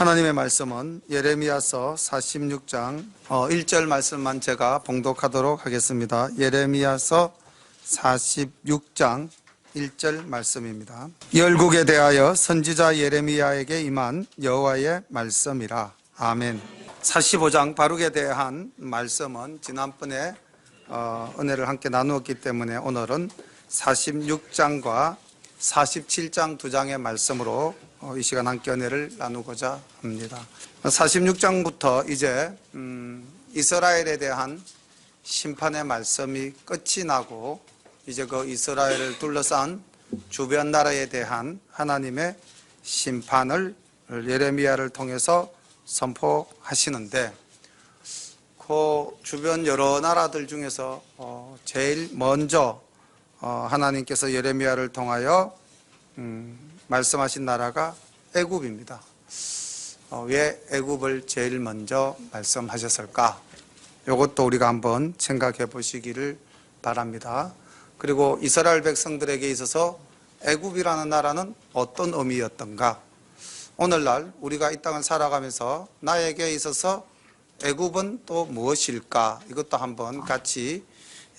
하나님의 말씀은 예레미야서 46장 1절 말씀만 제가 봉독하도록 하겠습니다. 예레미야서 46장 1절 말씀입니다. 열국에 대하여 선지자 예레미야에게 임한 여호와의 말씀이라. 아멘. 45장 바룩에 대한 말씀은 지난번에 은혜를 함께 나누었기 때문에 오늘은 46장과 47장 두 장의 말씀으로 이 시간 함께 은혜를 나누고자 합니다. 46장부터 이제 이스라엘에 대한 심판의 말씀이 끝이 나고 이제 그 이스라엘을 둘러싼 주변 나라에 대한 하나님의 심판을 예레미야를 통해서 선포하시는데, 그 주변 여러 나라들 중에서 제일 먼저 하나님께서 예레미야를 통하여 말씀하신 나라가 애굽입니다. 왜 애굽을 제일 먼저 말씀하셨을까? 이것도 우리가 한번 생각해 보시기를 바랍니다. 그리고 이스라엘 백성들에게 있어서 애굽이라는 나라는 어떤 의미였던가? 오늘날 우리가 이 땅을 살아가면서 나에게 있어서 애굽은 또 무엇일까? 이것도 한번 같이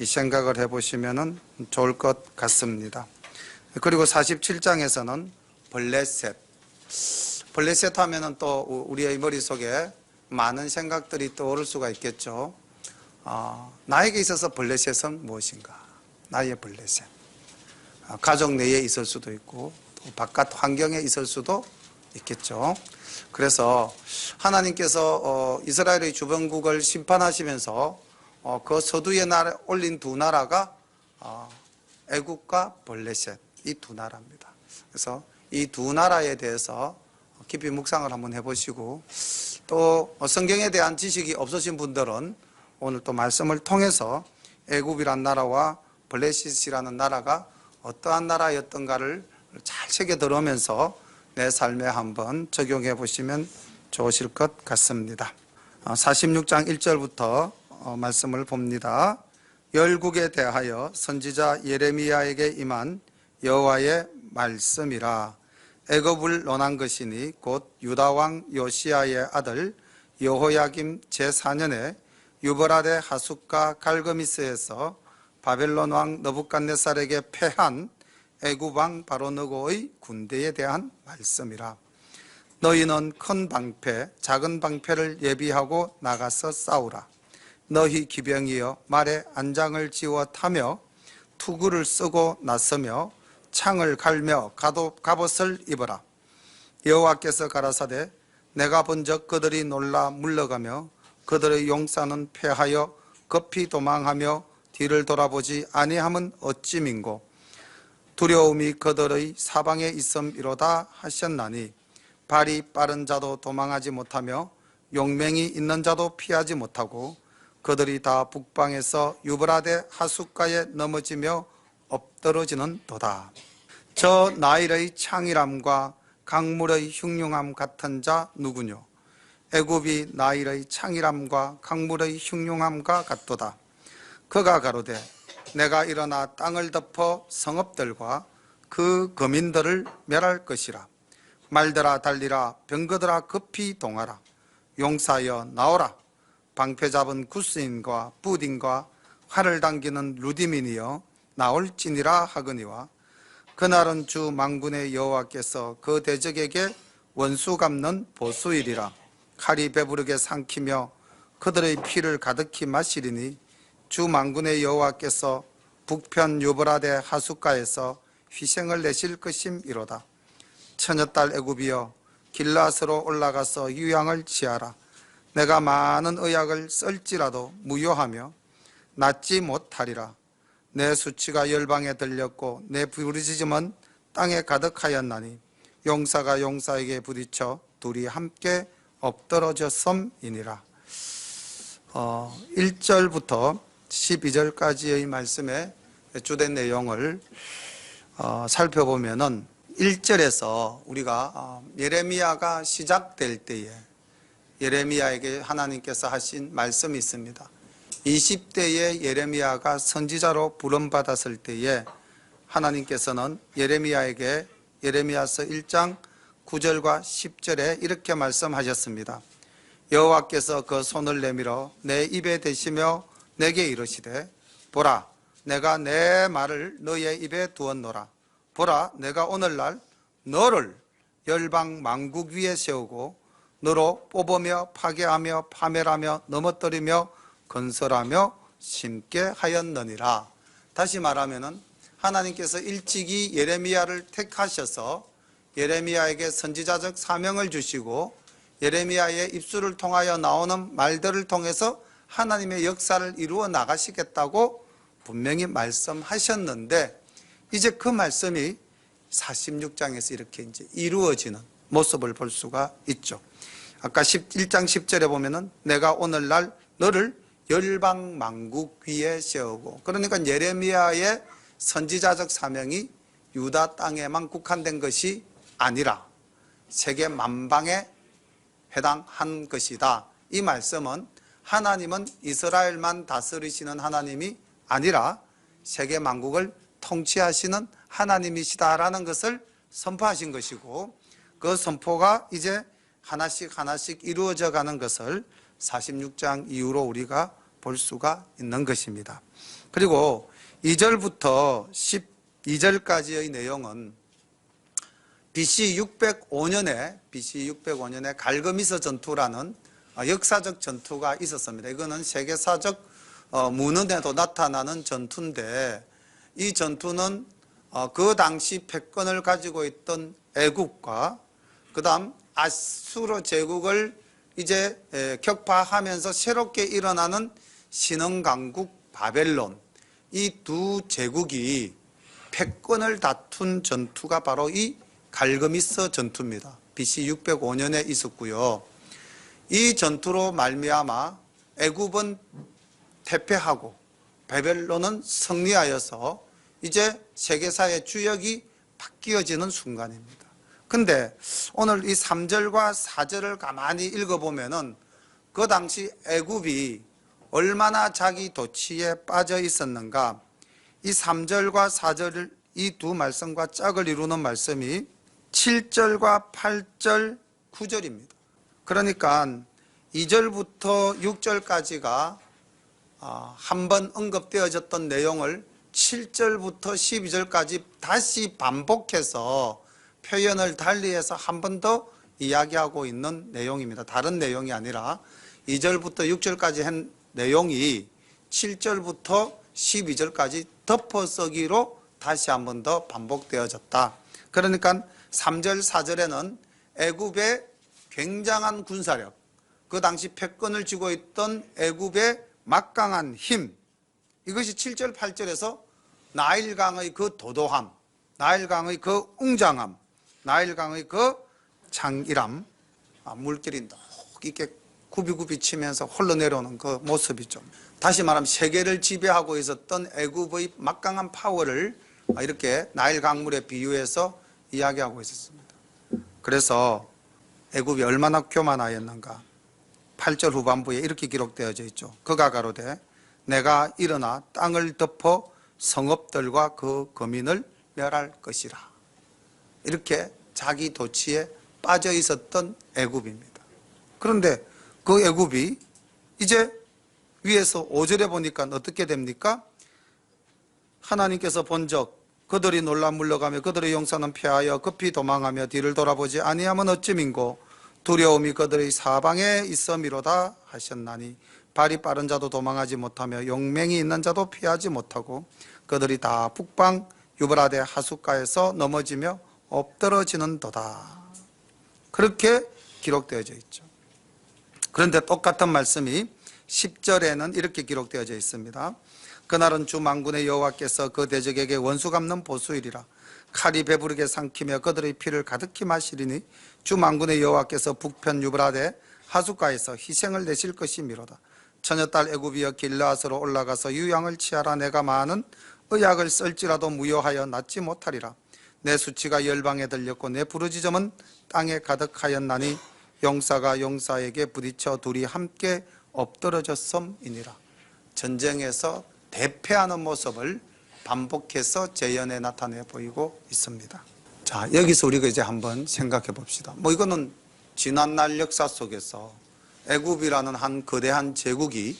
생각을 해보시면 좋을 것 같습니다. 그리고 47장에서는 블레셋 하면은 또 우리의 머릿속에 많은 생각들이 떠오를 수가 있겠죠. 나에게 있어서 블레셋은 무엇인가? 나의 블레셋. 가족 내에 있을 수도 있고 또 바깥 환경에 있을 수도 있겠죠. 그래서 하나님께서 이스라엘의 주변국을 심판하시면서 그 서두에 올린 두 나라가 애굽과 블레셋, 이 두 나라입니다. 그래서 이 두 나라에 대해서 깊이 묵상을 한번 해보시고, 또 성경에 대한 지식이 없으신 분들은 오늘 또 말씀을 통해서 애굽이란 나라와 블레셋이라는 나라가 어떠한 나라였던가를 잘 새겨 들으면서 내 삶에 한번 적용해 보시면 좋으실 것 같습니다. 46장 1절부터 말씀을 봅니다. 열국에 대하여 선지자 예레미야에게 임한 여호와의 말씀이라. 애굽을 논한 것이니 곧 유다 왕 요시야의 아들 여호야김 제4년에 유브라데 하숫가 갈그미스에서 바벨론 왕 느부갓네살에게 패한 애굽 왕 바로느고의 군대에 대한 말씀이라. 너희는 큰 방패, 작은 방패를 예비하고 나가서 싸우라. 너희 기병이여 말에 안장을 지워 타며 투구를 쓰고 나서며 창을 갈며 갑옷을 입어라. 여호와께서 가라사대 내가 본적 그들이 놀라 물러가며 그들의 용사는 패하여 급히 도망하며 뒤를 돌아보지 아니함은 어찌 민고 두려움이 그들의 사방에 있음이로다 하셨나니 발이 빠른 자도 도망하지 못하며 용맹이 있는 자도 피하지 못하고 그들이 다 북방에서 유브라데 하숫가에 넘어지며 엎드러지는 도다. 저 나일의 창이람과 강물의 흉흉함 같은 자 누구뇨? 애굽이 나일의 창이람과 강물의 흉흉함과 같도다. 그가 가로되 내가 일어나 땅을 덮어 성읍들과 그 거민들을 멸할 것이라. 말들아 달리라, 병거들아 급히 동하라. 용사여 나오라. 방패 잡은 구스인과 푸딘과 활을 당기는 루디민이여 나올지니라 하거니와 그날은 주 만군의 여호와께서 그 대적에게 원수 갚는 보수일이라. 칼이 배부르게 삼키며 그들의 피를 가득히 마시리니 주 만군의 여호와께서 북편 유브라데 하숫가에서 희생을 내실 것임이로다. 처녀딸 애굽이여 길라스로 올라가서 유양을 취하라. 내가 많은 의약을 쓸지라도 무효하며 낫지 못하리라. 내 수치가 열방에 들렸고 내 부르짖음은 땅에 가득하였나니 용사가 용사에게 부딪혀 둘이 함께 엎드러졌음이니라. 1절부터 12절까지의 말씀의 주된 내용을 살펴보면은 1절에서 우리가 예레미야가 시작될 때에 예레미야에게 하나님께서 하신 말씀이 있습니다. 20대에 예레미야가 선지자로 부름받았을 때에 하나님께서는 예레미야에게 예레미야서 1장 9절과 10절에 이렇게 말씀하셨습니다. 여호와께서 그 손을 내밀어 내 입에 대시며 내게 이르시되 보라 내가 내 말을 너의 입에 두었노라. 보라 내가 오늘날 너를 열방 만국 위에 세우고 너로 뽑으며 파괴하며 파멸하며 넘어뜨리며 건설하며 심게 하였느니라. 다시 말하면은 하나님께서 일찍이 예레미야를 택하셔서 예레미야에게 선지자적 사명을 주시고 예레미야의 입술을 통하여 나오는 말들을 통해서 하나님의 역사를 이루어 나가시겠다고 분명히 말씀하셨는데 이제 그 말씀이 46장에서 이렇게 이제 이루어지는 모습을 볼 수가 있죠. 아까 1장 10절에 보면은 내가 오늘날 너를 열방 만국 위에 세우고, 그러니까 예레미야의 선지자적 사명이 유다 땅에만 국한된 것이 아니라 세계 만방에 해당한 것이다. 이 말씀은 하나님은 이스라엘만 다스리시는 하나님이 아니라 세계 만국을 통치하시는 하나님이시다라는 것을 선포하신 것이고, 그 선포가 이제 하나씩 하나씩 이루어져 가는 것을 46장 이후로 우리가 볼 수가 있는 것입니다. 그리고 2절부터 12절까지의 내용은 BC 605년에 갈그미스 전투라는 역사적 전투가 있었습니다. 이거는 세계사적 문헌에도 나타나는 전투인데, 이 전투는 그 당시 패권을 가지고 있던 애국과 그 다음 아수르 제국을 이제 격파하면서 새롭게 일어나는 신흥강국 바벨론, 이 두 제국이 패권을 다툰 전투가 바로 이 갈그미스 전투입니다. BC 605년에 있었고요. 이 전투로 말미암아 애굽은 패패하고 바벨론은 승리하여서 이제 세계사의 주역이 바뀌어지는 순간입니다. 근데 오늘 이 3절과 4절을 가만히 읽어보면은 그 당시 애굽이 얼마나 자기 도취에 빠져 있었는가, 이 3절과 4절 이 두 말씀과 짝을 이루는 말씀이 7절과 8절, 9절입니다. 그러니까 2절부터 6절까지가 한번 언급되어졌던 내용을 7절부터 12절까지 다시 반복해서 표현을 달리해서 한 번 더 이야기하고 있는 내용입니다. 다른 내용이 아니라 2절부터 6절까지 한 내용이 7절부터 12절까지 덮어쓰기로 다시 한 번 더 반복되어졌다. 그러니까 3절, 4절에는 애굽의 굉장한 군사력, 그 당시 패권을 쥐고 있던 애굽의 막강한 힘, 이것이 7절, 8절에서 나일강의 그 도도함, 나일강의 그 웅장함, 나일강의 그 장일함, 물결이 이렇게 굽이굽이 치면서 흘러내려오는 그 모습이죠. 다시 말하면 세계를 지배하고 있었던 애굽의 막강한 파워를 이렇게 나일 강물에 비유해서 이야기하고 있었습니다. 그래서 애굽이 얼마나 교만하였는가, 8절 후반부에 이렇게 기록되어져 있죠. 그가 가로되 내가 일어나 땅을 덮어 성읍들과 그 거민을 멸할 것이라. 이렇게 자기 도취에 빠져 있었던 애굽입니다. 그런데 그 애굽이 이제 위에서 5절에 보니까 어떻게 됩니까? 하나님께서 본적 그들이 놀라 물러가며 그들의 용사는 패하여 급히 도망하며 뒤를 돌아보지 아니하면 어찌민고 두려움이 그들의 사방에 있음이로다 하셨나니 발이 빠른 자도 도망하지 못하며 용맹이 있는 자도 피하지 못하고 그들이 다 북방 유브라데 하숫가에서 넘어지며 엎드러지는도다. 그렇게 기록되어져 있죠. 그런데 똑같은 말씀이 10절에는 이렇게 기록되어져 있습니다. 그날은 주 만군의 여호와께서 그 대적에게 원수 갚는 보수일이라. 칼이 배부르게 삼키며 그들의 피를 가득히 마시리니 주 만군의 여호와께서 북편 유브라데 하숫가에서 희생을 내실 것이미로다. 처녀딸 애굽이여 길르앗으로 올라가서 유양을 취하라. 내가 많은 의약을 쓸지라도 무효하여 낫지 못하리라. 내 수치가 열방에 들렸고 내 부르짖음은 땅에 가득하였나니 용사가 용사에게 부딪혀 둘이 함께 엎드러졌음이니라. 전쟁에서 대패하는 모습을 반복해서 재현에 나타내 보이고 있습니다. 자, 자, 여기서 우리가 이제 한번 생각해 봅시다. 뭐 이거는 지난날 역사 속에서 애굽이라는 한 거대한 제국이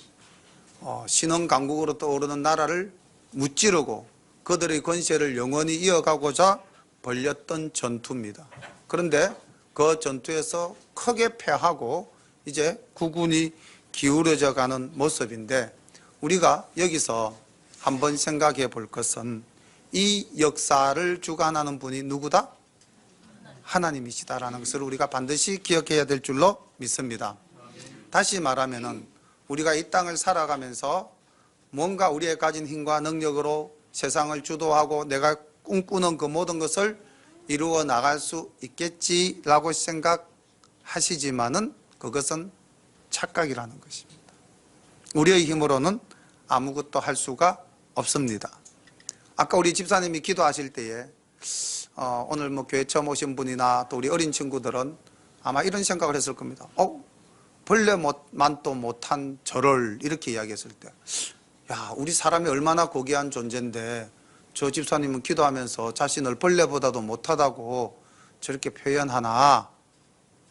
신흥 강국으로 떠오르는 나라를 무찌르고 그들의 권세를 영원히 이어가고자 벌였던 전투입니다. 그런데 그 전투에서 크게 패하고 이제 국군이 기울어져 가는 모습인데, 우리가 여기서 한번 생각해 볼 것은 이 역사를 주관하는 분이 누구다? 하나님이시다라는 것을 우리가 반드시 기억해야 될 줄로 믿습니다. 다시 말하면은 우리가 이 땅을 살아가면서 뭔가 우리의 가진 힘과 능력으로 세상을 주도하고 내가 꿈꾸는 그 모든 것을 이루어 나갈 수 있겠지라고 생각하시지만은 그것은 착각이라는 것입니다. 우리의 힘으로는 아무것도 할 수가 없습니다. 아까 우리 집사님이 기도하실 때에 오늘 뭐 교회 처음 오신 분이나 또 우리 어린 친구들은 아마 이런 생각을 했을 겁니다. 벌레만도 못한 저를 이렇게 이야기했을 때, 야, 우리 사람이 얼마나 고귀한 존재인데 저 집사님은 기도하면서 자신을 벌레보다도 못하다고 저렇게 표현하나,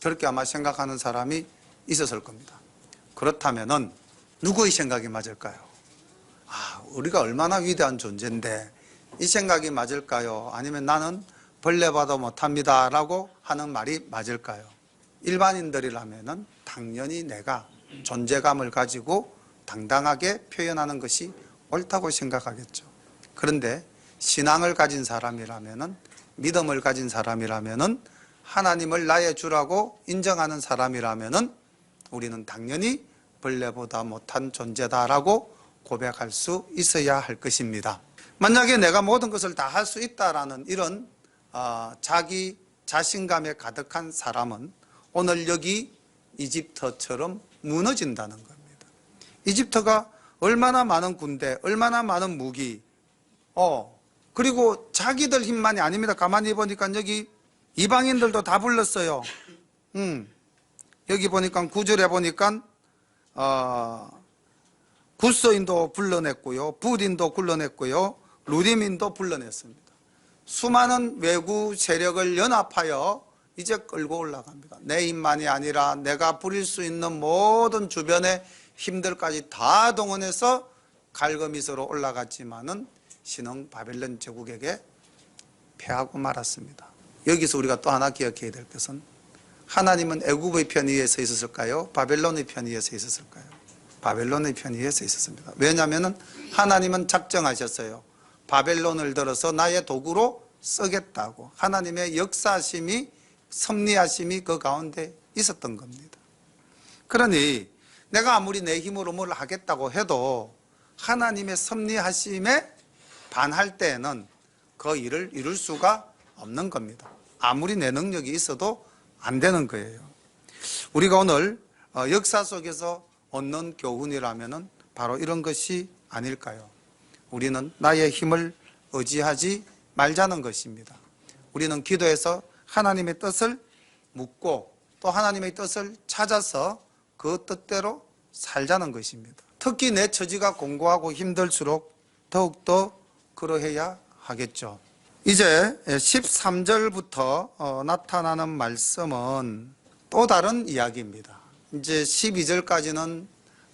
저렇게 아마 생각하는 사람이 있었을 겁니다. 그렇다면은 누구의 생각이 맞을까요? 우리가 얼마나 위대한 존재인데 이 생각이 맞을까요? 아니면 나는 벌레보다 못합니다 라고 하는 말이 맞을까요? 일반인들이라면은 당연히 내가 존재감을 가지고 당당하게 표현하는 것이 옳다고 생각하겠죠. 그런데 신앙을 가진 사람이라면은, 믿음을 가진 사람이라면은, 하나님을 나의 주라고 인정하는 사람이라면은 우리는 당연히 벌레보다 못한 존재다라고 고백할 수 있어야 할 것입니다. 만약에 내가 모든 것을 다 할 수 있다라는 이런 자기 자신감에 가득한 사람은 오늘 여기 이집트처럼 무너진다는 겁니다. 이집트가 얼마나 많은 군대, 얼마나 많은 무기, 그리고 자기들 힘만이 아닙니다. 가만히 보니까 여기 이방인들도 다 불렀어요. 여기 보니까 9절에 보니까 구스인도 불러냈고요, 붓인도 불러냈고요, 루딤인도 불러냈습니다. 수많은 외구 세력을 연합하여 이제 끌고 올라갑니다. 내 힘만이 아니라 내가 부릴 수 있는 모든 주변의 힘들까지 다 동원해서 갈거미스로 올라갔지만은 신흥 바벨론 제국에게 패하고 말았습니다. 여기서 우리가 또 하나 기억해야 될 것은, 하나님은 애굽의 편 위에 서 있었을까요? 바벨론의 편 위에 서 있었을까요? 바벨론의 편 위에 서 있었습니다. 왜냐하면 하나님은 작정하셨어요. 바벨론을 들어서 나의 도구로 쓰겠다고. 하나님의 역사심이, 섭리하심이 그 가운데 있었던 겁니다. 그러니 내가 아무리 내 힘으로 뭘 하겠다고 해도 하나님의 섭리하심에 반할 때에는 그 일을 이룰 수가 없는 겁니다. 아무리 내 능력이 있어도 안 되는 거예요. 우리가 오늘 역사 속에서 얻는 교훈이라면 바로 이런 것이 아닐까요? 우리는 나의 힘을 의지하지 말자는 것입니다. 우리는 기도해서 하나님의 뜻을 묻고 또 하나님의 뜻을 찾아서 그 뜻대로 살자는 것입니다. 특히 내 처지가 공고하고 힘들수록 더욱더 그러해야 하겠죠. 이제 13절부터 나타나는 말씀은 또 다른 이야기입니다. 이제 12절까지는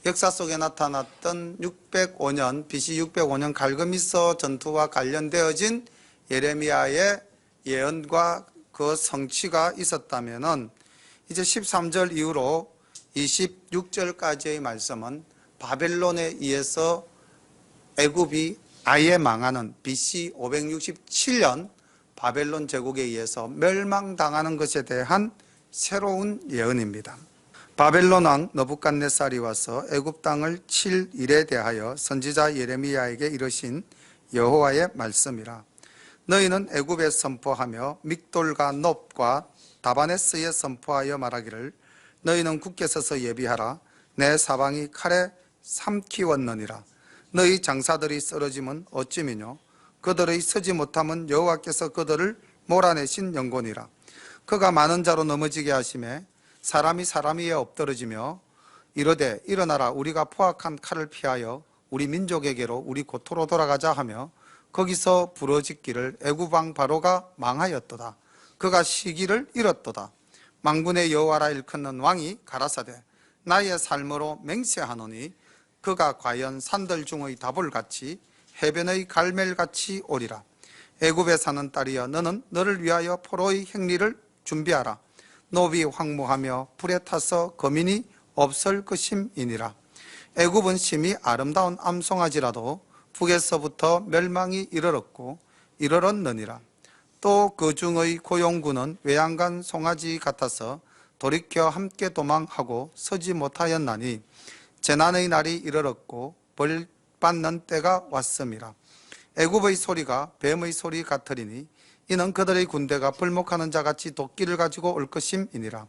역사 속에 나타났던 605년, BC 605년 갈그미스 전투와 관련되어진 예레미야의 예언과 그 성취가 있었다면은, 이제 13절 이후로 26절까지의 말씀은 바벨론에 의해서 애굽이 아예 망하는 BC 567년 바벨론 제국에 의해서 멸망당하는 것에 대한 새로운 예언입니다. 바벨론 왕 느부갓네살이 와서 애굽 땅을 칠 일에 대하여 선지자 예레미야에게 이르신 여호와의 말씀이라. 너희는 애굽에 선포하며 믹돌과 놉과 다바네스에 선포하여 말하기를, 너희는 굳게 서서 예비하라. 내 사방이 칼에 삼키웠느니라. 너희 장사들이 쓰러짐은 어찌미뇨? 그들의 서지 못함은 여호와께서 그들을 몰아내신 영곤이라. 그가 많은 자로 넘어지게 하심에 사람이 사람 위에 엎드러지며 이르되 일어나라, 우리가 포악한 칼을 피하여 우리 민족에게로 우리 고토로 돌아가자 하며, 거기서 부러짓기를 애굽 왕 바로가 망하였도다. 그가 시기를 잃었도다. 만군의 여호와라 일컫는 왕이 가라사대 나의 삶으로 맹세하노니 그가 과연 산들 중의 다볼같이 해변의 갈멜같이 오리라. 애굽에 사는 딸이여 너는 너를 위하여 포로의 행리를 준비하라. 노비 황무하며 불에 타서 거민이 없을 것임이니라. 애굽은 심히 아름다운 암송아지라도 북에서부터 멸망이 이르렀느니라. 또 그 중의 고용군은 외양간 송아지 같아서 돌이켜 함께 도망하고 서지 못하였나니 재난의 날이 이르렀고 벌 받는 때가 왔음이라. 애굽의 소리가 뱀의 소리 같으리니 이는 그들의 군대가 불목하는 자같이 도끼를 가지고 올 것임이니라.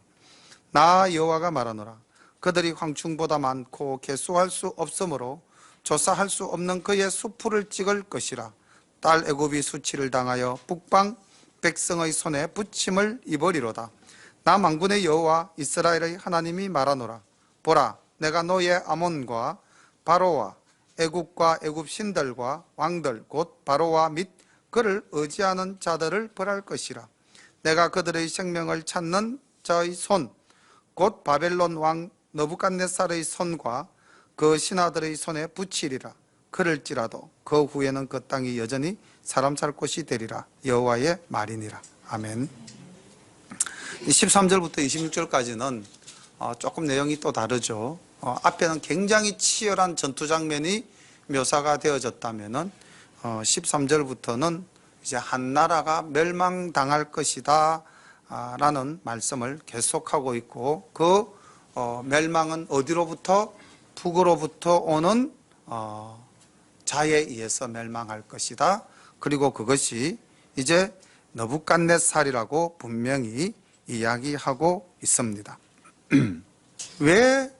나 여호와가 말하노라. 그들이 황충보다 많고 계수할 수 없으므로 조사할 수 없는 그의 수풀을 찍을 것이라. 딸 애굽이 수치를 당하여 북방 백성의 손에 부침을 입으리로다. 나 만군의 여호와 이스라엘의 하나님이 말하노라. 보라, 내가 너의 아몬과 바로와 애굽과 애굽 신들과 왕들 곧 바로와 및 그를 의지하는 자들을 벌할 것이라. 내가 그들의 생명을 찾는 자의 손 곧 바벨론 왕 느부갓네살의 손과 그 신하들의 손에 붙이리라. 그럴지라도 그 후에는 그 땅이 여전히 사람 살 곳이 되리라. 여호와의 말이니라. 아멘. 13절부터 26절까지는 조금 내용이 또 다르죠. 앞에는 굉장히 치열한 전투 장면이 묘사가 되어졌다면은 13절부터는 이제 한 나라가 멸망당할 것이다 라는 말씀을 계속하고 있고, 그 멸망은 어디로부터? 북으로부터 오는 자에 의해서 멸망할 것이다. 그리고 그것이 이제 느부갓네살이라고 분명히 이야기하고 있습니다. 왜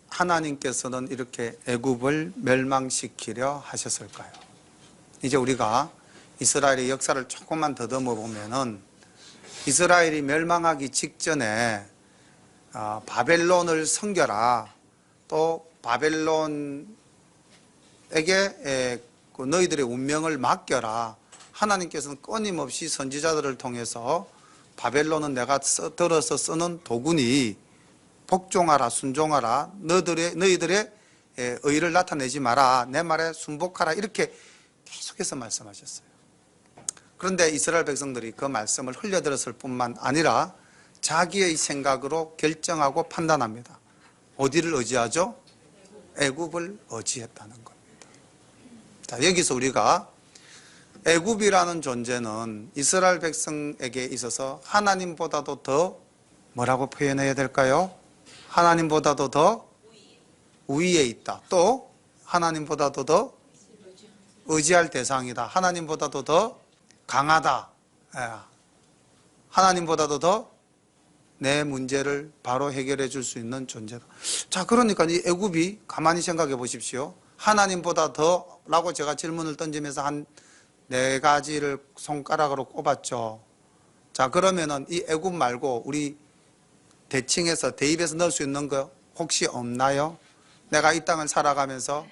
하나님께서는 이렇게 애굽을 멸망시키려 하셨을까요? 이제 우리가 이스라엘의 역사를 조금만 더듬어 보면은 이스라엘이 멸망하기 직전에 바벨론을 섬겨라, 또 바벨론에게 너희들의 운명을 맡겨라. 하나님께서는 끊임없이 선지자들을 통해서 바벨론은 내가 들어서 쓰는 도구니 복종하라, 순종하라, 너희들의 의를 나타내지 마라, 내 말에 순복하라, 이렇게 계속해서 말씀하셨어요. 그런데 이스라엘 백성들이 그 말씀을 흘려들었을 뿐만 아니라 자기의 생각으로 결정하고 판단합니다. 어디를 의지하죠? 애굽을 의지했다는 겁니다. 자, 여기서 우리가 애굽이라는 존재는 이스라엘 백성에게 있어서 하나님보다도 더 뭐라고 표현해야 될까요? 하나님보다도 더 우위에 있다. 또 하나님보다도 더 의지할 대상이다. 하나님보다도 더 강하다. 하나님보다도 더 내 문제를 바로 해결해 줄 수 있는 존재다. 자, 그러니까 이 애굽이 가만히 생각해 보십시오. 하나님보다 더 라고 제가 질문을 던지면서 한 4가지를 손가락으로 꼽았죠. 자, 그러면은 이 애굽 말고 우리 대칭해서 대입해서 넣을 수 있는 거 혹시 없나요? 내가 이 땅을 살아가면서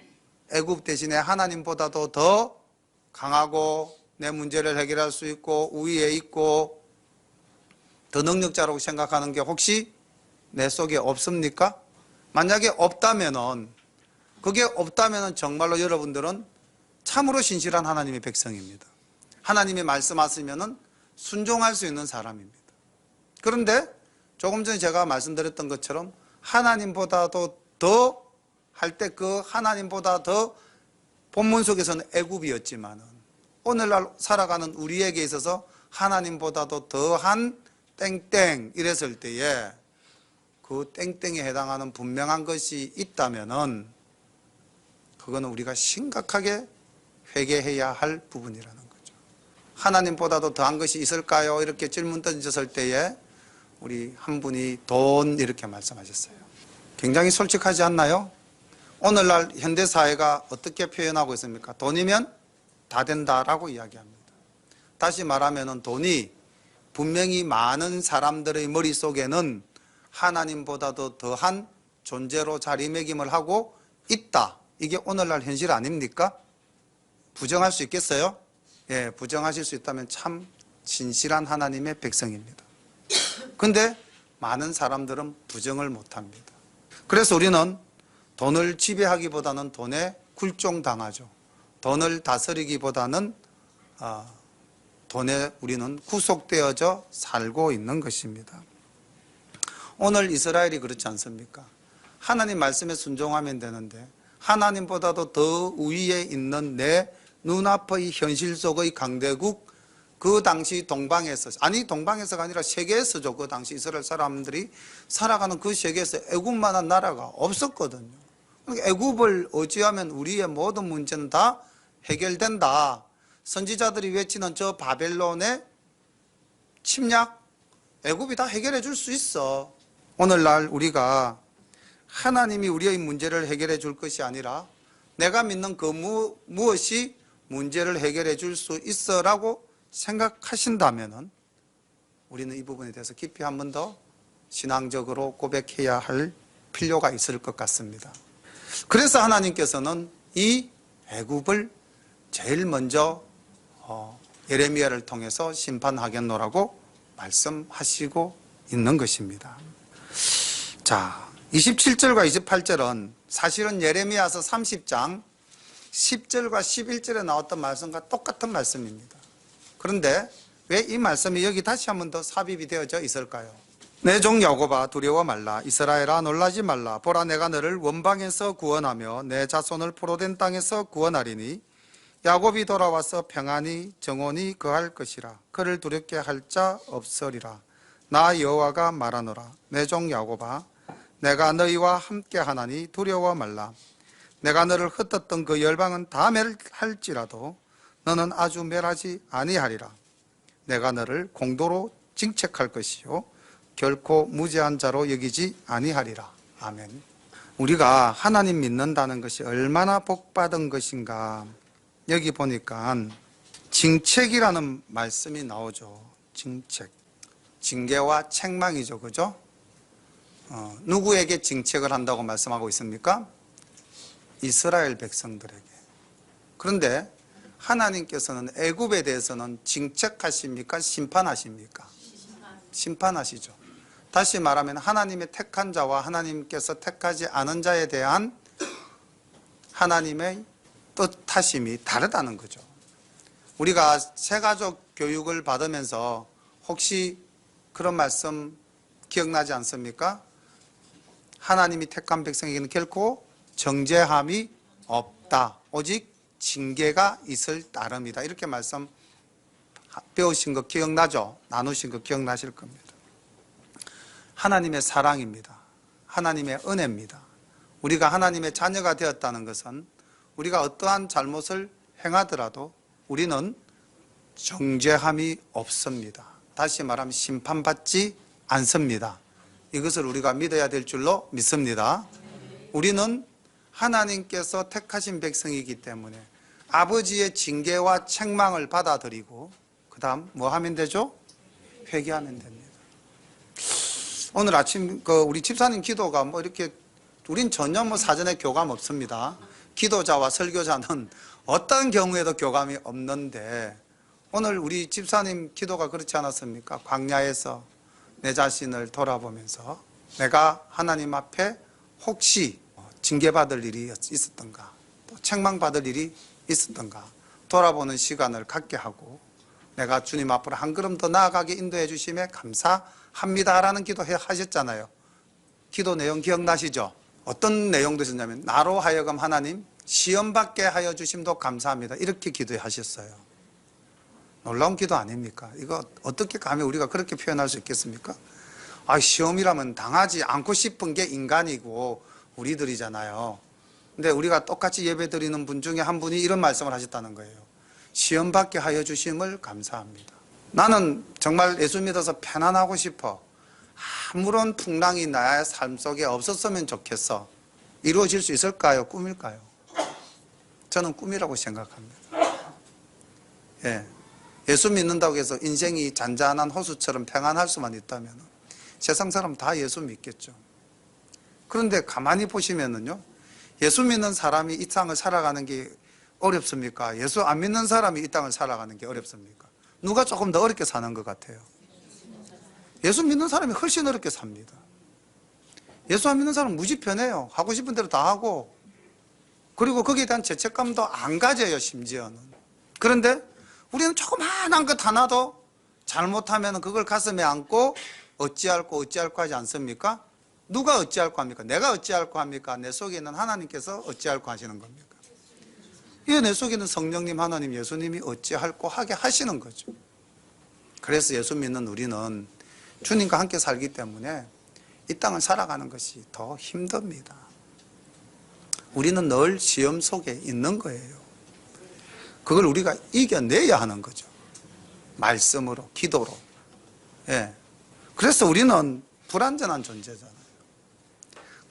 애굽 대신에 하나님보다도 더 강하고 내 문제를 해결할 수 있고 우위에 있고 더 능력자라고 생각하는 게 혹시 내 속에 없습니까? 만약에 없다면은, 그게 없다면은 정말로 여러분들은 참으로 신실한 하나님의 백성입니다. 하나님이 말씀하시면은 순종할 수 있는 사람입니다. 그런데 조금 전에 제가 말씀드렸던 것처럼 하나님보다도 더 할 때 그 하나님보다 더 본문 속에서는 애굽이었지만은 오늘날 살아가는 우리에게 있어서 하나님보다도 더한 땡땡 이랬을 때에 그 땡땡에 해당하는 분명한 것이 있다면은 그거는 우리가 심각하게 회개해야 할 부분이라는 거죠. 하나님보다도 더한 것이 있을까요? 이렇게 질문 던졌을 때에 우리 한 분이 돈 이렇게 말씀하셨어요. 굉장히 솔직하지 않나요? 오늘날 현대사회가 어떻게 표현하고 있습니까? 돈이면 다 된다라고 이야기합니다. 다시 말하면 돈이 분명히 많은 사람들의 머릿속에는 하나님보다도 더한 존재로 자리매김을 하고 있다. 이게 오늘날 현실 아닙니까? 부정할 수 있겠어요? 부정하실 수 있다면 참 진실한 하나님의 백성입니다. 근데 많은 사람들은 부정을 못합니다. 그래서 우리는 돈을 지배하기보다는 돈에 굴종당하죠. 돈을 다스리기보다는 돈에 우리는 구속되어져 살고 있는 것입니다. 오늘 이스라엘이 그렇지 않습니까? 하나님 말씀에 순종하면 되는데 하나님보다도 더 위에 있는 내 눈앞의 현실 속의 강대국, 그 당시 동방에서가 아니라 세계에서죠. 그 당시 이스라엘 사람들이 살아가는 그 세계에서 애굽만한 나라가 없었거든요. 그러니까 애굽을 의지하면 우리의 모든 문제는 다 해결된다. 선지자들이 외치는 저 바벨론의 침략, 애굽이 다 해결해 줄 수 있어. 오늘날 우리가 하나님이 우리의 문제를 해결해 줄 것이 아니라 내가 믿는 그 무엇이 문제를 해결해 줄 수 있어라고 생각하신다면 우리는 이 부분에 대해서 깊이 한 번 더 신앙적으로 고백해야 할 필요가 있을 것 같습니다. 그래서 하나님께서는 이 애굽을 제일 먼저 예레미야를 통해서 심판하겠노라고 말씀하시고 있는 것입니다. 자, 27절과 28절은 사실은 예레미야서 30장 10절과 11절에 나왔던 말씀과 똑같은 말씀입니다. 그런데 왜 이 말씀이 여기 다시 한 번 더 삽입이 되어져 있을까요? 내 종 야곱아 두려워 말라. 이스라엘아 놀라지 말라. 보라 내가 너를 원방에서 구원하며 내 자손을 포로된 땅에서 구원하리니 야곱이 돌아와서 평안히 정온히 거할 것이라. 그를 두렵게 할 자 없으리라. 나 여호와가 말하노라. 내 종 야곱아 내가 너희와 함께 하나니 두려워 말라. 내가 너를 흩었던 그 열방은 다 멸할지라도 너는 아주 멸하지 아니하리라. 내가 너를 공도로 징책할 것이요 결코 무죄한 자로 여기지 아니하리라. 아멘. 우리가 하나님 믿는다는 것이 얼마나 복받은 것인가. 여기 보니까 징책이라는 말씀이 나오죠. 징책, 징계와 책망이죠. 그죠? 누구에게 징책을 한다고 말씀하고 있습니까? 이스라엘 백성들에게. 그런데 하나님께서는 애굽에 대해서는 징책하십니까? 심판하십니까? 심판하시죠. 다시 말하면 하나님의 택한 자와 하나님께서 택하지 않은 자에 대한 하나님의 뜻하심이 다르다는 거죠. 우리가 새가족 교육을 받으면서 혹시 그런 말씀 기억나지 않습니까? 하나님이 택한 백성에게는 결코 정죄함이 없다. 오직 징계가 있을 따름이다. 이렇게 말씀 배우신 거 기억나죠? 나누신 거 기억나실 겁니다. 하나님의 사랑입니다. 하나님의 은혜입니다. 우리가 하나님의 자녀가 되었다는 것은 우리가 어떠한 잘못을 행하더라도 우리는 정죄함이 없습니다. 다시 말하면 심판받지 않습니다. 이것을 우리가 믿어야 될 줄로 믿습니다. 우리는 하나님께서 택하신 백성이기 때문에 아버지의 징계와 책망을 받아들이고 그 다음 뭐 하면 되죠? 회개하면 됩니다. 오늘 아침 우리 집사님 기도가 이렇게 우린 전혀 사전에 교감 없습니다. 기도자와 설교자는 어떤 경우에도 교감이 없는데 오늘 우리 집사님 기도가 그렇지 않았습니까? 광야에서 내 자신을 돌아보면서 내가 하나님 앞에 혹시 징계받을 일이 있었던가 또 책망받을 일이 있었던가 돌아보는 시간을 갖게 하고 내가 주님 앞으로 한 걸음 더 나아가게 인도해 주심에 감사합니다라는 기도 하셨잖아요. 기도 내용 기억나시죠? 어떤 내용도 있었냐면 나로 하여금 하나님 시험받게 하여 주심도 감사합니다. 이렇게 기도하셨어요. 놀라운 기도 아닙니까? 이거 어떻게 감히 우리가 그렇게 표현할 수 있겠습니까? 시험이라면 당하지 않고 싶은 게 인간이고 우리들이잖아요. 근데 우리가 똑같이 예배 드리는 분 중에 한 분이 이런 말씀을 하셨다는 거예요. 시험받게 하여 주심을 감사합니다. 나는 정말 예수 믿어서 편안하고 싶어. 아무런 풍랑이 나의 삶 속에 없었으면 좋겠어. 이루어질 수 있을까요? 꿈일까요? 저는 꿈이라고 생각합니다. 예수 믿는다고 해서 인생이 잔잔한 호수처럼 평안할 수만 있다면 세상 사람 다 예수 믿겠죠. 그런데 가만히 보시면은요, 예수 믿는 사람이 이 땅을 살아가는 게 어렵습니까? 예수 안 믿는 사람이 이 땅을 살아가는 게 어렵습니까? 누가 조금 더 어렵게 사는 것 같아요? 예수 믿는 사람이 훨씬 어렵게 삽니다. 예수 안 믿는 사람은 무지 편해요. 하고 싶은 대로 다 하고, 그리고 거기에 대한 죄책감도 안 가져요, 심지어는. 그런데 우리는 조그마한 것 하나도 잘못하면 그걸 가슴에 안고 어찌할꼬 하지 않습니까? 누가 어찌할꼬 합니까? 내가 어찌할꼬 합니까? 내 속에 있는 하나님께서 어찌할꼬 하시는 겁니까? 이 내 속에 있는 성령님, 하나님, 예수님이 어찌할꼬 하게 하시는 거죠. 그래서 예수 믿는 우리는 주님과 함께 살기 때문에 이 땅을 살아가는 것이 더 힘듭니다. 우리는 늘 시험 속에 있는 거예요. 그걸 우리가 이겨내야 하는 거죠. 말씀으로, 기도로. 예. 그래서 우리는 불완전한 존재잖아요.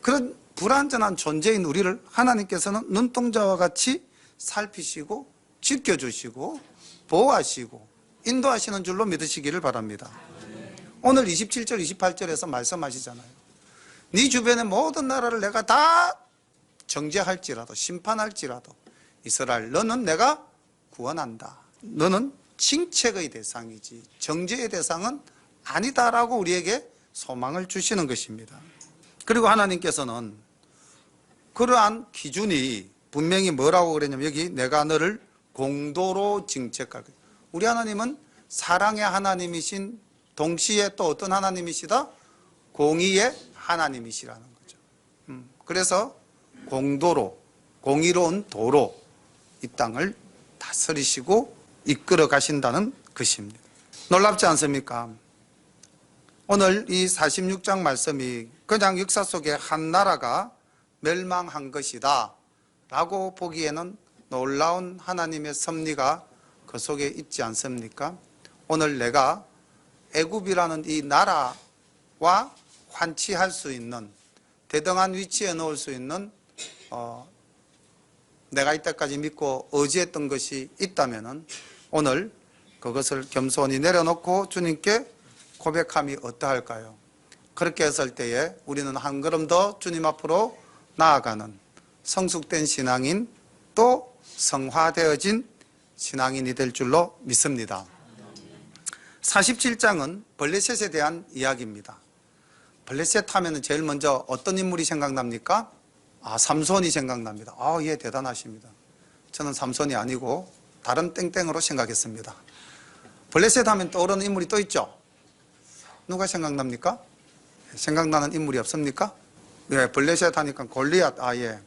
그런 불완전한 존재인 우리를 하나님께서는 눈동자와 같이 살피시고 지켜주시고 보호하시고 인도하시는 줄로 믿으시기를 바랍니다. 오늘 27절 28절에서 말씀하시잖아요. 네 주변의 모든 나라를 내가 다 정죄할지라도 심판할지라도 이스라엘 너는 내가 구원한다. 너는 칭책의 대상이지 정죄의 대상은 아니다라고 우리에게 소망을 주시는 것입니다. 그리고 하나님께서는 그러한 기준이 분명히 뭐라고 그랬냐면 여기 내가 너를 공도로 징책할 거야. 우리 하나님은 사랑의 하나님이신 동시에 또 어떤 하나님이시다? 공의의 하나님이시라는 거죠. 그래서 공도로, 공의로운 도로 이 땅을 다스리시고 이끌어 가신다는 것입니다. 놀랍지 않습니까? 오늘 이 46장 말씀이 그냥 역사 속에 한 나라가 멸망한 것이다 라고 보기에는 놀라운 하나님의 섭리가 그 속에 있지 않습니까? 오늘 내가 애굽이라는 이 나라와 환치할 수 있는 대등한 위치에 넣을 수 있는 내가 이때까지 믿고 의지했던 것이 있다면 오늘 그것을 겸손히 내려놓고 주님께 고백함이 어떠할까요? 그렇게 했을 때에 우리는 한 걸음 더 주님 앞으로 나아가는 성숙된 신앙인 또 성화되어진 신앙인이 될 줄로 믿습니다. 47장은 블레셋에 대한 이야기입니다. 블레셋 하면 제일 먼저 어떤 인물이 생각납니까? 삼손이 생각납니다. 예, 대단하십니다. 저는 삼손이 아니고 다른 땡땡으로 생각했습니다. 블레셋 하면 떠오르는 인물이 또 있죠? 누가 생각납니까? 생각나는 인물이 없습니까? 네, 블레셋 하니까 골리앗, 예.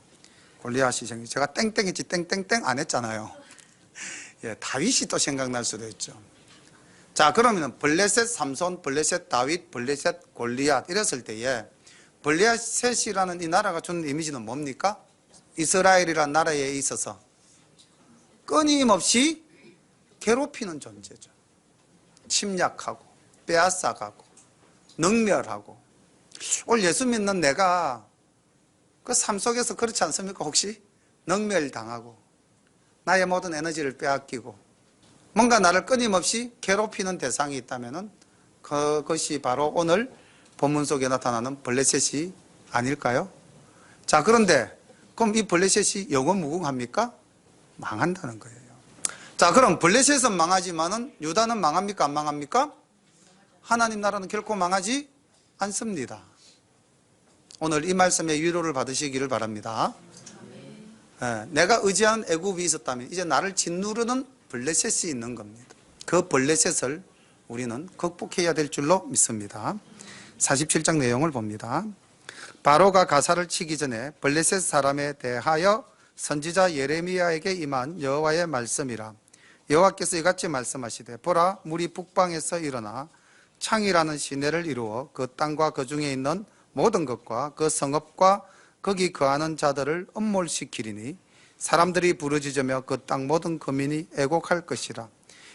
골리앗이 생각. 제가 땡땡했지 땡땡땡 안 했잖아요. 예, 다윗이 또 생각날 수도 있죠. 자, 그러면 블레셋 삼손, 블레셋 다윗, 블레셋 골리앗 이랬을 때에 블레셋이라는 이 나라가 주는 이미지는 뭡니까? 이스라엘이라는 나라에 있어서 끊임없이 괴롭히는 존재죠. 침략하고 빼앗아가고 능멸하고. 오늘 예수 믿는 내가 그 삶 속에서 그렇지 않습니까? 혹시 능멸당하고 나의 모든 에너지를 빼앗기고 뭔가 나를 끊임없이 괴롭히는 대상이 있다면 그것이 바로 오늘 본문 속에 나타나는 블레셋이 아닐까요? 자, 그런데 그럼 이 블레셋이 영원무궁합니까? 망한다는 거예요. 자, 그럼 블레셋은 망하지만은 유다는 망합니까? 안 망합니까? 하나님 나라는 결코 망하지 않습니다. 오늘 이 말씀에 위로를 받으시기를 바랍니다. 내가 의지하는 애굽이 있었다면 이제 나를 짓누르는 블레셋이 있는 겁니다. 그 블레셋을 우리는 극복해야 될 줄로 믿습니다. 47장 내용을 봅니다. 바로가 가사를 치기 전에 블레셋 사람에 대하여 선지자 예레미야에게 임한 여호와의 말씀이라. 여호와께서 이같이 말씀하시되 보라, 물이 북방에서 일어나 창이라는 시내를 이루어 그 땅과 그 중에 있는 모든 것과 그 성읍과 거기 거하는 자들을 엄몰시키리니 사람들이 부르짖으며 그 땅 모든 거민이 애곡할 것이라.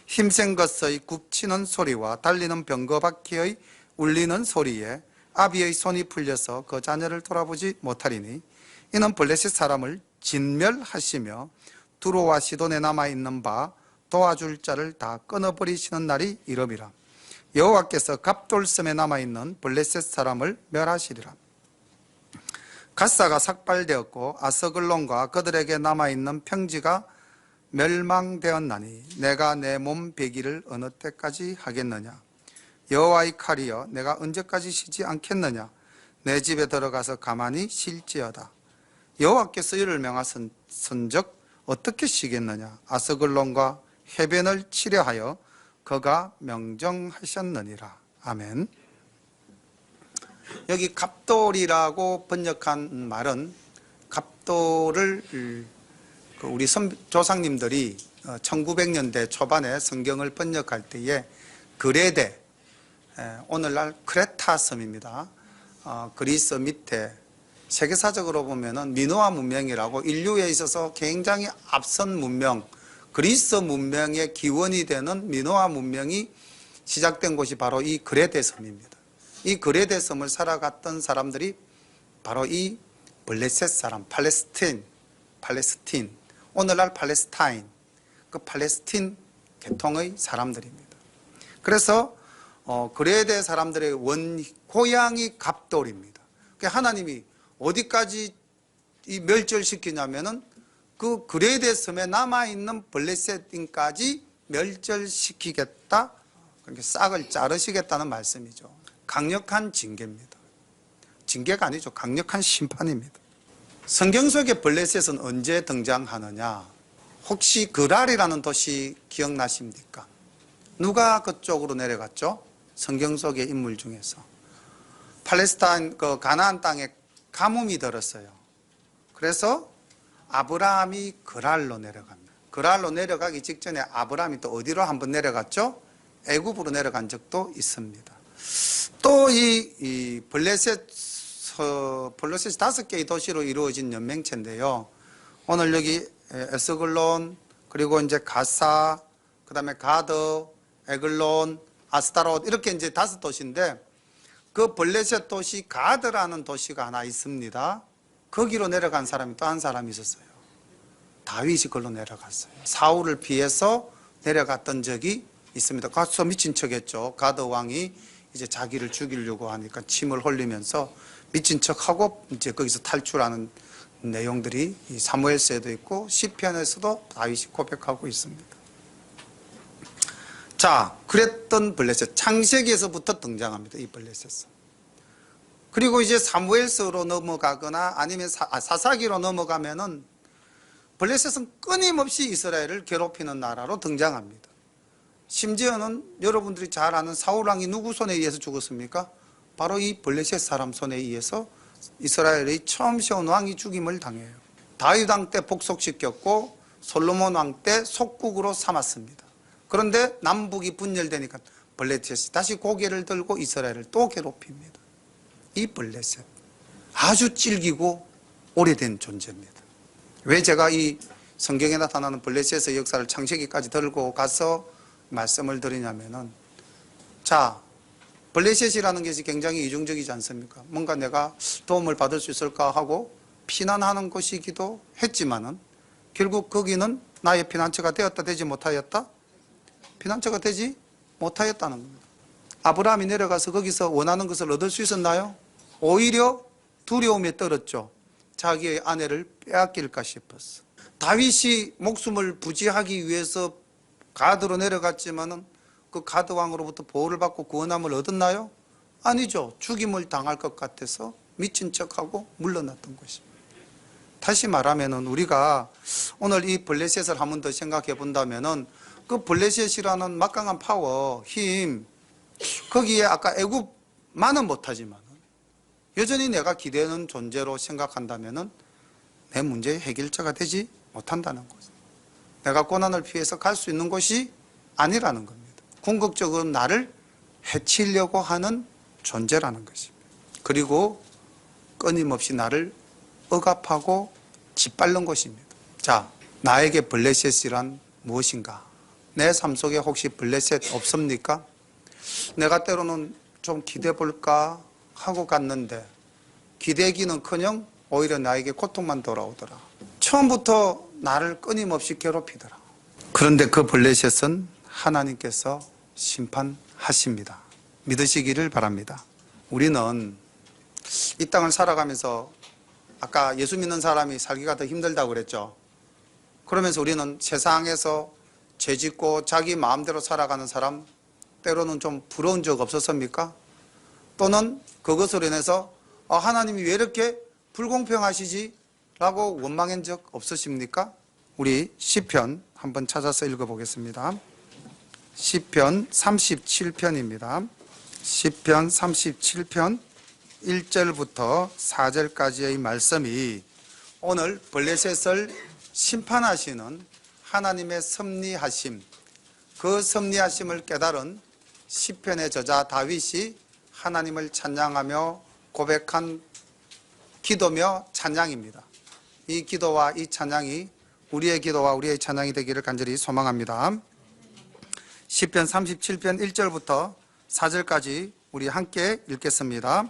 힘센 것의 굽치는 소리와 달리는 병거바퀴의 울리는 소리에 아비의 손이 풀려서 그 자녀를 돌아보지 못하리니 이는 블레셋 사람을 진멸하시며 두로와 시돈에 남아있는 바 도와줄 자를 다 끊어버리시는 날이 이름이라. 여호와께서 갑돌섬에 남아있는 블레셋 사람을 멸하시리라. 갓사가 삭발되었고 아스글론과 그들에게 남아있는 평지가 멸망되었나니 내가 내 몸 배기를 어느 때까지 하겠느냐. 여호와의 칼이여 내가 언제까지 쉬지 않겠느냐. 내 집에 들어가서 가만히 쉴지어다. 여호와께서 이를 명하선적 어떻게 쉬겠느냐. 아스글론과 해변을 치려하여 그가 명정하셨느니라. 아멘. 여기 갑돌이라고 번역한 말은, 갑돌을 우리 조상님들이 1900년대 초반에 성경을 번역할 때에 그레데, 오늘날 크레타 섬입니다. 그리스 밑에 세계사적으로 보면은 미노아 문명이라고 인류에 있어서 굉장히 앞선 문명, 그리스 문명의 기원이 되는 미노아 문명이 시작된 곳이 바로 이 그레데 섬입니다. 이 그레데 섬을 살아갔던 사람들이 바로 이 블레셋 사람, 팔레스틴, 오늘날 팔레스타인, 그 팔레스틴 계통의 사람들입니다. 그래서 그레데 사람들의 고향이 갑돌입니다. 하나님이 어디까지 이 멸절시키냐면은 그 그레데 섬에 남아있는 블레셋인까지 멸절시키겠다, 그렇게 싹을 자르시겠다는 말씀이죠. 강력한 징계입니다. 징계가 아니죠. 강력한 심판입니다. 성경 속의 블레셋은 언제 등장하느냐. 혹시 그랄이라는 도시 기억나십니까? 누가 그쪽으로 내려갔죠? 성경 속의 인물 중에서 팔레스타인 그 가나안 땅에 가뭄이 들었어요. 그래서 아브라함이 그랄로 내려갑니다. 그랄로 내려가기 직전에 아브라함이 또 어디로 한번 내려갔죠? 애굽으로 내려간 적도 있습니다. 또 이 블레셋이 5개의 도시로 이루어진 연맹체인데요. 오늘 여기 에스글론, 그리고 이제 가사, 그 다음에 가드, 에글론, 아스타롯, 이렇게 이제 5도시인데, 그 블레셋 도시 가드라는 도시가 하나 있습니다. 거기로 내려간 사람이 또 한 사람이 있었어요. 다윗이 걸로 내려갔어요. 사울을 피해서 내려갔던 적이 있습니다. 가서 미친 척했죠. 가드 왕이 이제 자기를 죽이려고 하니까 침을 흘리면서 미친 척하고 이제 거기서 탈출하는 내용들이 이 사무엘서에도 있고 시편에서도 다윗이 고백하고 있습니다. 자, 그랬던 블레셋, 창세기에서부터 등장합니다. 이 블레셋은. 그리고 이제 사무엘서로 넘어가거나 아니면 사사기로 넘어가면은 블레셋은 끊임없이 이스라엘을 괴롭히는 나라로 등장합니다. 심지어는 여러분들이 잘 아는 사울왕이 누구 손에 의해서 죽었습니까? 바로 이 블레셋 사람 손에 의해서 이스라엘의 처음 세운 왕이 죽임을 당해요. 다윗 왕 때 복속시켰고 솔로몬 왕 때 속국으로 삼았습니다. 그런데 남북이 분열되니까 블레셋이 다시 고개를 들고 이스라엘을 또 괴롭힙니다. 이 블레셋 아주 질기고 오래된 존재입니다. 왜 제가 이 성경에 나타나는 블레셋의 역사를 창세기까지 들고 가서 말씀을 드리냐면은, 자, 블레셋이라는 것이 굉장히 이중적이지 않습니까? 뭔가 내가 도움을 받을 수 있을까 하고 피난하는 곳이기도 했지만은 결국 거기는 나의 피난처가 되었다 되지 못하였다? 피난처가 되지 못하였다는 겁니다. 아브라함이 내려가서 거기서 원하는 것을 얻을 수 있었나요? 오히려 두려움에 떨었죠. 자기의 아내를 빼앗길까 싶었어. 다윗이 목숨을 부지하기 위해서 가드로 내려갔지만은 그 가드 왕으로부터 보호를 받고 구원함을 얻었나요? 아니죠. 죽임을 당할 것 같아서 미친 척하고 물러났던 것입니다. 다시 말하면은 우리가 오늘 이 블레셋을 한 번 더 생각해 본다면은 그 블레셋이라는 막강한 파워, 힘, 거기에 아까 애굽만은 못하지만은 여전히 내가 기대는 존재로 생각한다면은 내 문제의 해결자가 되지 못한다는 거죠. 내가 고난을 피해서 갈 수 있는 곳이 아니라는 겁니다. 궁극적으로 나를 해치려고 하는 존재라는 것입니다. 그리고 끊임없이 나를 억압하고 짓밟는 것입니다. 자, 나에게 블레셋이란 무엇인가? 내 삶 속에 혹시 블레셋 없습니까? 내가 때로는 좀 기대해 볼까 하고 갔는데 기대기는커녕 오히려 나에게 고통만 돌아오더라. 처음부터 나를 끊임없이 괴롭히더라. 그런데 그 블레셋은 하나님께서 심판하십니다. 믿으시기를 바랍니다. 우리는 이 땅을 살아가면서 아까 예수 믿는 사람이 살기가 더 힘들다고 그랬죠. 그러면서 우리는 세상에서 죄짓고 자기 마음대로 살아가는 사람 때로는 좀 부러운 적 없었습니까? 또는 그것으로 인해서 하나님이 왜 이렇게 불공평하시지? 라고 원망한 적 없으십니까? 우리 시편 한번 찾아서 읽어보겠습니다. 시편 37편입니다. 시편 37편 1절부터 4절까지의 말씀이 오늘 블레셋을 심판하시는 하나님의 섭리하심, 그 섭리하심을 깨달은 시편의 저자 다윗이 하나님을 찬양하며 고백한 기도며 찬양입니다. 이 기도와 이 찬양이 우리의 기도와 우리의 찬양이 되기를 간절히 소망합니다. 시편 37편 1절부터 4절까지 우리 함께 읽겠습니다.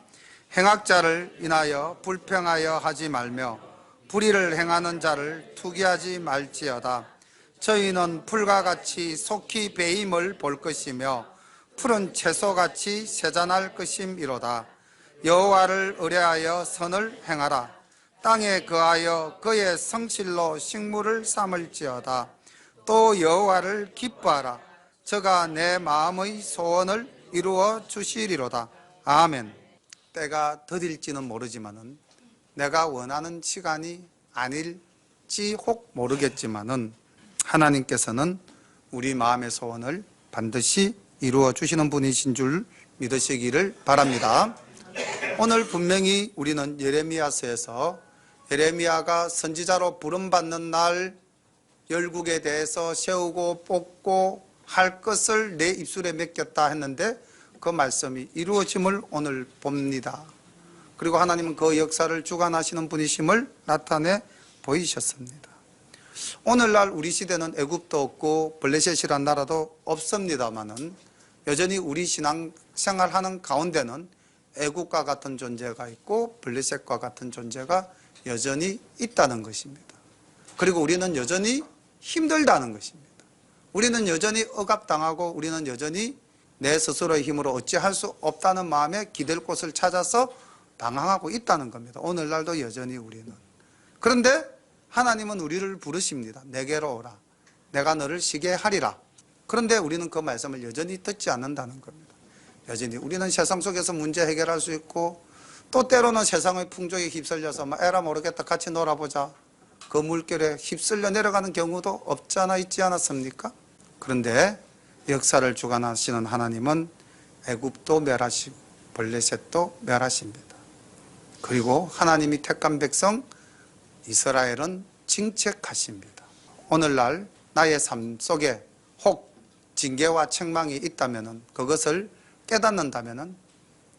행악자를 인하여 불평하여 하지 말며 불의를 행하는 자를 투기하지 말지어다. 저희는 풀과 같이 속히 배임을 볼 것이며 푸른 채소같이 세잔할 것임이로다. 여호와를 의뢰하여 선을 행하라. 땅에 거하여 그의 성실로 식물을 삼을지어다. 또 여호와를 기뻐하라. 저가 내 마음의 소원을 이루어 주시리로다. 아멘. 때가 더딜지는 모르지만은 내가 원하는 시간이 아닐지 혹 모르겠지만은 하나님께서는 우리 마음의 소원을 반드시 이루어 주시는 분이신 줄 믿으시기를 바랍니다. 오늘 분명히 우리는 예레미야서에서 예레미야가 선지자로 부름받는 날 열국에 대해서 세우고 뽑고 할 것을 내 입술에 맡겼다 했는데 그 말씀이 이루어짐을 오늘 봅니다. 그리고 하나님은 그 역사를 주관하시는 분이심을 나타내 보이셨습니다. 오늘날 우리 시대는 애굽도 없고 블레셋이란 나라도 없습니다만은 여전히 우리 신앙생활하는 가운데는 애굽과 같은 존재가 있고 블레셋과 같은 존재가 여전히 있다는 것입니다. 그리고 우리는 여전히 힘들다는 것입니다. 우리는 여전히 억압당하고 우리는 여전히 내 스스로의 힘으로 어찌할 수 없다는 마음에 기댈 곳을 찾아서 방황하고 있다는 겁니다. 오늘날도 여전히 우리는. 그런데 하나님은 우리를 부르십니다. 내게로 오라. 내가 너를 쉬게 하리라. 그런데 우리는 그 말씀을 여전히 듣지 않는다는 겁니다. 여전히 우리는 세상 속에서 문제 해결할 수 있고 또 때로는 세상의 풍조에 휩쓸려서 에라 모르겠다 같이 놀아보자. 그 물결에 휩쓸려 내려가는 경우도 없지 않아 있지 않았습니까? 그런데 역사를 주관하시는 하나님은 애굽도 멸하시고 블레셋도 멸하십니다. 그리고 하나님이 택한 백성 이스라엘은 징책하십니다. 오늘날 나의 삶 속에 혹 징계와 책망이 있다면 그것을 깨닫는다면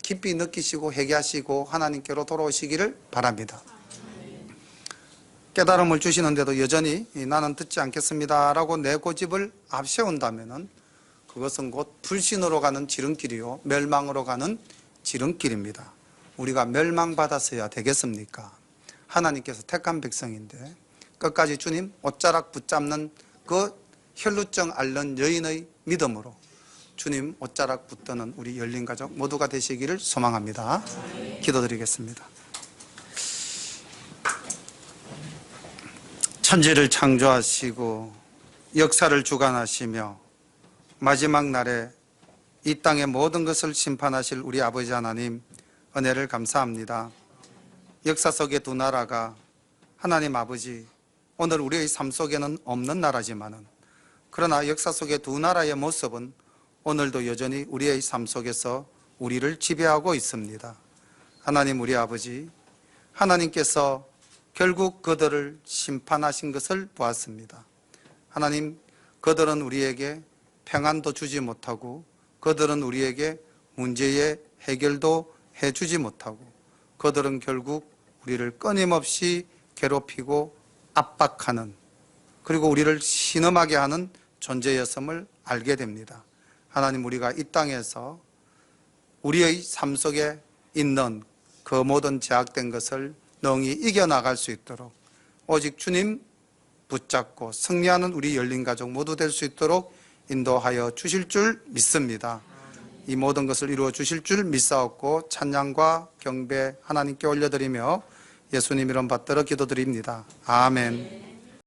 깊이 느끼시고 회개하시고 하나님께로 돌아오시기를 바랍니다. 깨달음을 주시는데도 여전히 나는 듣지 않겠습니다 라고 내 고집을 앞세운다면 그것은 곧 불신으로 가는 지름길이요 멸망으로 가는 지름길입니다. 우리가 멸망받았어야 되겠습니까? 하나님께서 택한 백성인데 끝까지 주님 옷자락 붙잡는 그 혈루증 앓는 여인의 믿음으로 주님 옷자락 붙드는 우리 열린 가족 모두가 되시기를 소망합니다. 기도드리겠습니다. 천지를 창조하시고 역사를 주관하시며 마지막 날에 이 땅의 모든 것을 심판하실 우리 아버지 하나님 은혜를 감사합니다. 역사 속의 두 나라가 하나님 아버지 오늘 우리의 삶 속에는 없는 나라지만은 그러나 역사 속의 두 나라의 모습은 오늘도 여전히 우리의 삶 속에서 우리를 지배하고 있습니다. 하나님 우리 아버지 하나님께서 결국 그들을 심판하신 것을 보았습니다. 하나님 그들은 우리에게 평안도 주지 못하고 그들은 우리에게 문제의 해결도 해주지 못하고 그들은 결국 우리를 끊임없이 괴롭히고 압박하는 그리고 우리를 신음하게 하는 존재였음을 알게 됩니다. 하나님 우리가 이 땅에서 우리의 삶 속에 있는 그 모든 제약된 것을 능히 이겨나갈 수 있도록 오직 주님 붙잡고 승리하는 우리 열린 가족 모두 될 수 있도록 인도하여 주실 줄 믿습니다. 이 모든 것을 이루어 주실 줄 믿사옵고 찬양과 경배 하나님께 올려드리며 예수님 이름 받들어 기도드립니다. 아멘.